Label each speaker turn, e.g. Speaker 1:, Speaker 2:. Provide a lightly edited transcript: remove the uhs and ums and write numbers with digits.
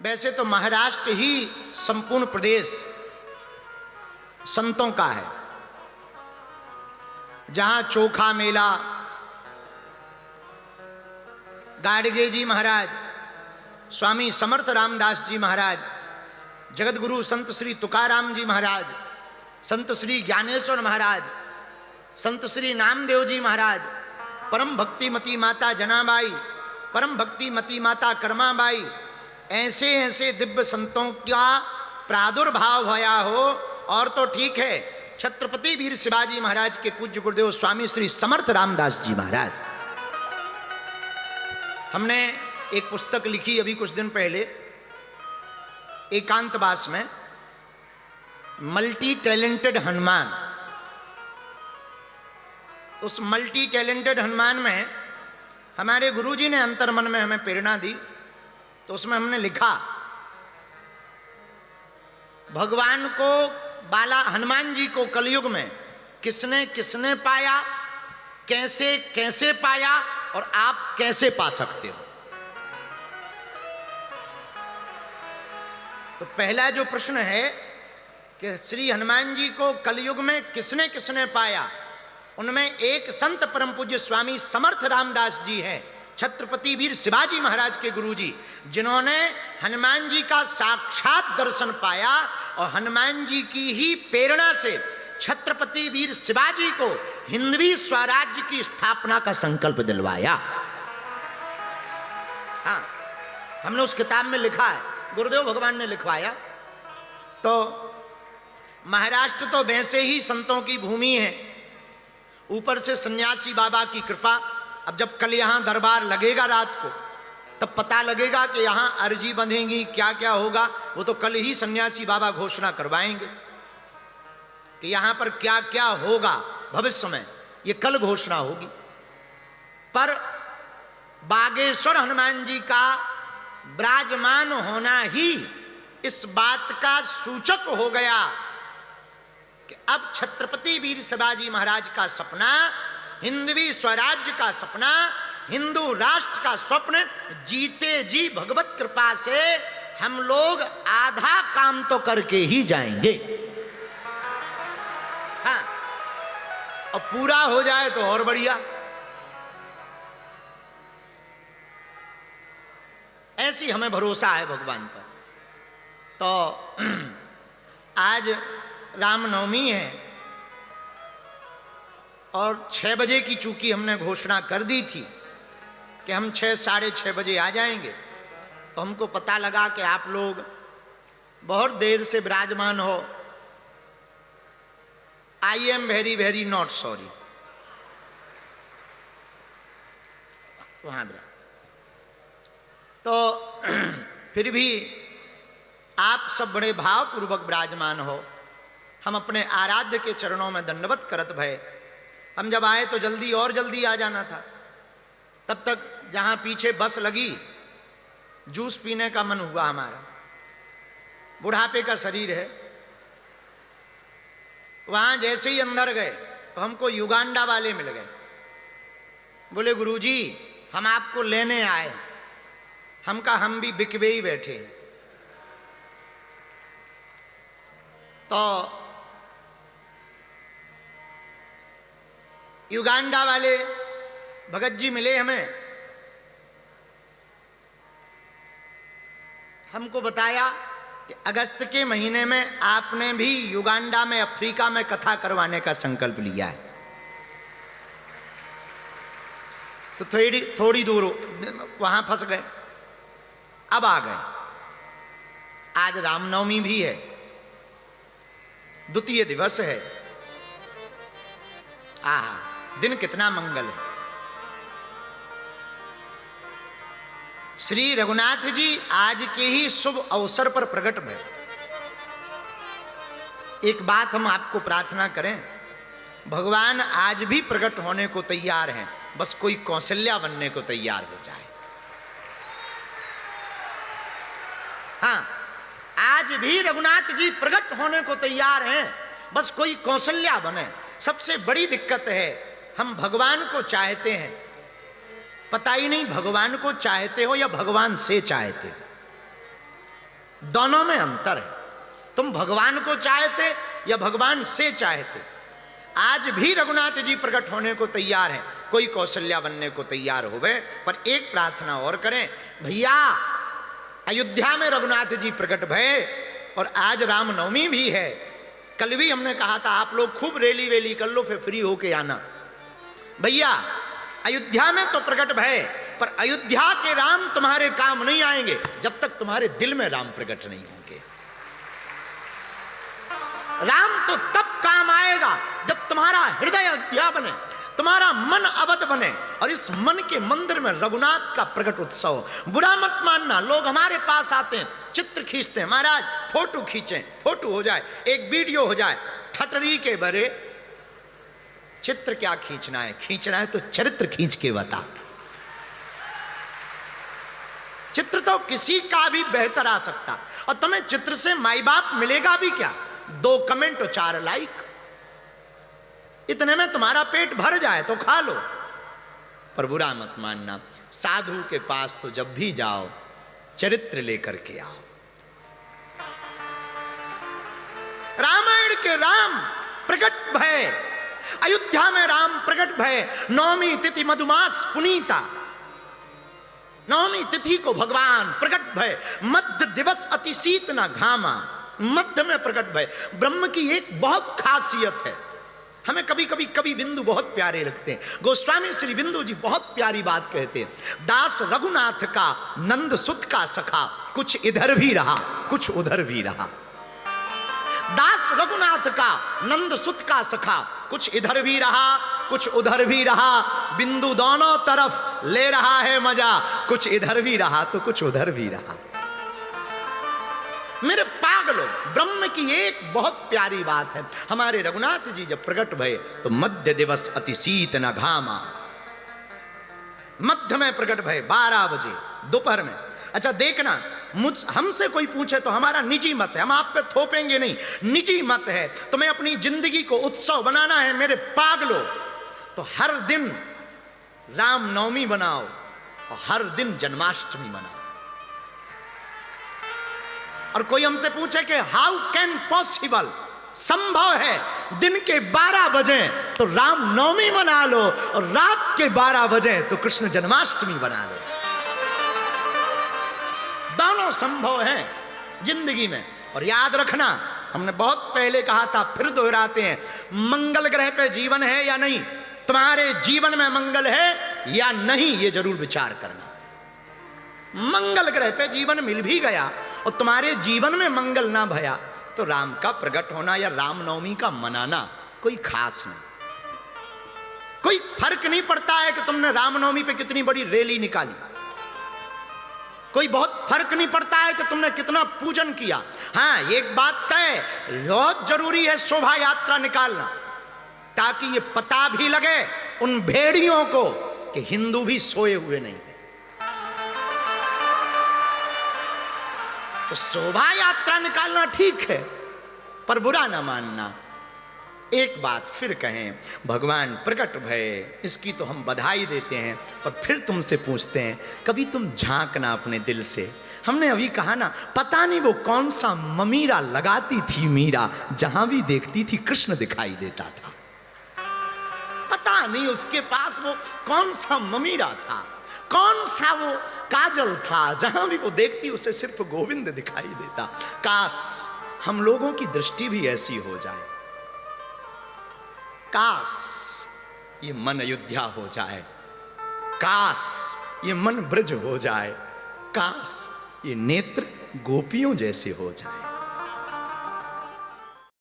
Speaker 1: वैसे तो महाराष्ट्र ही संपूर्ण प्रदेश संतों का है, जहां चोखा मेला, गाडगे जी महाराज, स्वामी समर्थ रामदास जी महाराज, जगत गुरु संत श्री तुकाराम जी महाराज, संत श्री ज्ञानेश्वर महाराज, संत श्री नामदेव जी महाराज, परम भक्तिमती माता जनाबाई, परम भक्तिमती माता कर्माबाई, ऐसे ऐसे दिव्य संतों का प्रादुर्भाव होया हो। और तो ठीक है, छत्रपति वीर शिवाजी महाराज के पूज्य गुरुदेव स्वामी श्री समर्थ रामदास जी महाराज। हमने एक पुस्तक लिखी अभी कुछ दिन पहले एकांतवास में, मल्टी टैलेंटेड हनुमान। तो उस मल्टी टैलेंटेड हनुमान में हमारे गुरुजी ने अंतर्मन में हमें प्रेरणा दी। तो उसमें हमने लिखा, भगवान को, बाला हनुमान जी को कलयुग में किसने किसने पाया, कैसे कैसे पाया और आप कैसे पा सकते हो। तो पहला जो प्रश्न है कि श्री हनुमान जी को कलयुग में किसने किसने पाया, उनमें एक संत परम पूज्य स्वामी समर्थ रामदास जी हैं, छत्रपति वीर शिवाजी महाराज के गुरुजी, जिन्होंने हनुमान जी का साक्षात दर्शन पाया और हनुमान जी की ही प्रेरणा से छत्रपति वीर शिवाजी को हिंदवी स्वराज्य की स्थापना का संकल्प दिलवाया। हाँ, हमने उस किताब में लिखा है, गुरुदेव भगवान ने लिखवाया। तो महाराष्ट्र तो वैसे ही संतों की भूमि है, ऊपर से सन्यासी बाबा की कृपा। अब जब कल यहाँ दरबार लगेगा रात को, तब पता लगेगा कि यहाँ अर्जी बंधेंगी, क्या क्या होगा। वो तो कल ही सन्यासी बाबा घोषणा करवाएंगे कि यहाँ पर क्या क्या होगा भविष्य में, ये कल घोषणा होगी। पर बागेश्वर हनुमान जी का विराजमान होना ही इस बात का सूचक हो गया कि अब छत्रपति वीर शिवाजी महाराज का सपना, हिंदवी स्वराज्य का सपना, हिंदू राष्ट्र का स्वप्न जीते जी भगवत कृपा से हम लोग आधा काम तो करके ही जाएंगे। हाँ, और पूरा हो जाए तो और बढ़िया। ऐसी हमें भरोसा है भगवान पर। तो आज रामनवमी है और 6 बजे की चूंकि हमने घोषणा कर दी थी कि हम 6 साढ़े 6 बजे आ जाएंगे, तो हमको पता लगा कि आप लोग बहुत देर से विराजमान हो। I am very very not sorry. वहां तो फिर भी आप सब बड़े भावपूर्वक विराजमान हो। हम अपने आराध्य के चरणों में दंडवत करत भय। हम जब आए तो जल्दी और जल्दी आ जाना था, तब तक जहां पीछे बस लगी जूस पीने का मन हुआ हमारा। बुढ़ापे का शरीर है। वहां जैसे ही अंदर गए तो हमको युगांडा वाले मिल गए। बोले, गुरुजी हम आपको लेने आए। हम कहा हम भी बिकवे ही बैठे। तो युगांडा वाले भगत जी मिले हमें। हमको बताया कि अगस्त के महीने में आपने भी युगांडा में, अफ्रीका में कथा करवाने का संकल्प लिया है। तो थोड़ी दूर वहां फंस गए। अब आ गए। आज रामनवमी भी है, द्वितीय दिवस है। आहा, दिन कितना मंगल है। श्री रघुनाथ जी आज के ही शुभ अवसर पर प्रकट हुए। एक बात हम आपको प्रार्थना करें, भगवान आज भी प्रकट होने को तैयार हैं, बस कोई कौशल्या बनने को तैयार हो जाए। हाँ, आज भी रघुनाथ जी प्रकट होने को तैयार हैं, बस कोई कौशल्या बने। सबसे बड़ी दिक्कत है, हम भगवान को चाहते हैं, पता ही नहीं भगवान को चाहते हो या भगवान से चाहते हो। दोनों में अंतर है। तुम भगवान को चाहते या भगवान से चाहते। आज भी रघुनाथ जी प्रकट होने को तैयार हैं, कोई कौशल्या बनने को तैयार हो गए, पर एक प्रार्थना और करें, भैया अयोध्या में रघुनाथ जी प्रकट भये और आज रामनवमी भी है। कल भी हमने कहा था आप लोग खूब रैली वेली कर लो, फिर फ्री होके आना। भैया अयोध्या में तो प्रकट भये, पर अयोध्या के राम तुम्हारे काम नहीं आएंगे जब तक तुम्हारे दिल में राम प्रकट नहीं होंगे। राम तो तब काम आएगा जब तुम्हारा हृदय अयोध्या बने, तुम्हारा मन अवध बने और इस मन के मंदिर में रघुनाथ का प्रकट उत्सव। बुरा मत मानना, लोग हमारे पास आते हैं, चित्र खींचते हैं, महाराज फोटो खींचें, फोटो हो जाए, एक वीडियो हो जाए। ठटरी के बरे चित्र क्या खींचना है, खींचना है तो चरित्र खींच के बता। चित्र तो किसी का भी बेहतर आ सकता, और तुम्हें चित्र से माई बाप मिलेगा भी क्या, 2 कमेंट और 4 लाइक, इतने में तुम्हारा पेट भर जाए तो खा लो। पर बुरा मत मानना, साधु के पास तो जब भी जाओ चरित्र लेकर के आओ। रामायण के राम प्रकट भय, अयोध्या में राम प्रकट भय। नवमी तिथि मधुमास पुनीता, नवमी तिथि को भगवान प्रकट भय। मध्य दिवस अति शीत न घामा, मध्य में प्रकट भय। ब्रह्म की एक बहुत खासियत है, हमें कभी कभी कवि बिंदु बहुत प्यारे लगते हैं। गोस्वामी श्री बिंदु जी बहुत प्यारी बात कहते हैं, दास रघुनाथ का नंद सुत का सखा, कुछ इधर भी रहा कुछ उधर भी रहा। दास रघुनाथ का नंद सुत का सखा, कुछ इधर भी रहा कुछ उधर भी रहा। बिंदु दोनों तरफ ले रहा है मजा, कुछ इधर भी रहा तो कुछ उधर भी रहा। मेरे पागलों, ब्रह्म की एक बहुत प्यारी बात है। हमारे रघुनाथ जी जब प्रकट भये तो मध्य दिवस अति शीत न घामा, मध्य में प्रकट भये 12 बजे दोपहर में। अच्छा देखना, हमसे कोई पूछे तो हमारा निजी मत है, हम आप पे थोपेंगे नहीं, निजी मत है। तुम्हें अपनी जिंदगी को उत्सव बनाना है मेरे पागलों, तो हर दिन रामनवमी बनाओ और हर दिन जन्माष्टमी मनाओ। और कोई हमसे पूछे कि हाउ कैन पॉसिबल, संभव है दिन के 12 बजे तो रामनवमी मना लो और रात के 12 बजे तो कृष्ण जन्माष्टमी बना लो। दोनों संभव है जिंदगी में। और याद रखना, हमने बहुत पहले कहा था, फिर दोहराते हैं, मंगल ग्रह पे जीवन है या नहीं, तुम्हारे जीवन में मंगल है या नहीं, ये जरूर विचार करना। मंगल ग्रह पे जीवन मिल भी गया और तुम्हारे जीवन में मंगल ना भया तो राम का प्रकट होना या रामनवमी का मनाना कोई खास नहीं। कोई फर्क नहीं पड़ता है कि तुमने रामनवमी पे कितनी बड़ी रैली निकाली, कोई बहुत फर्क नहीं पड़ता है कि तुमने कितना पूजन किया। हाँ, एक बात तय, बहुत जरूरी है शोभा यात्रा निकालना, ताकि ये पता भी लगे उन भेड़ियों को कि हिंदू भी सोए हुए नहीं। तो शोभा यात्रा निकालना ठीक है, पर बुरा ना मानना। एक बात फिर कहें, भगवान प्रकट भये, इसकी तो हम बधाई देते हैं, पर फिर तुमसे पूछते हैं, कभी तुम झांकना अपने दिल से। हमने अभी कहा ना, पता नहीं वो कौन सा ममीरा लगाती थी मीरा, जहां भी देखती थी कृष्ण दिखाई देता था। पता नहीं उसके पास वो कौन सा ममीरा था, कौन सा वो काजल था, जहां भी वो देखती उसे सिर्फ गोविंद दिखाई देता। काश हम लोगों की दृष्टि भी ऐसी हो जाए, काश ये मन अयोध्या हो जाए, काश ये मन ब्रज हो जाए, काश ये नेत्र गोपियों जैसे हो जाए।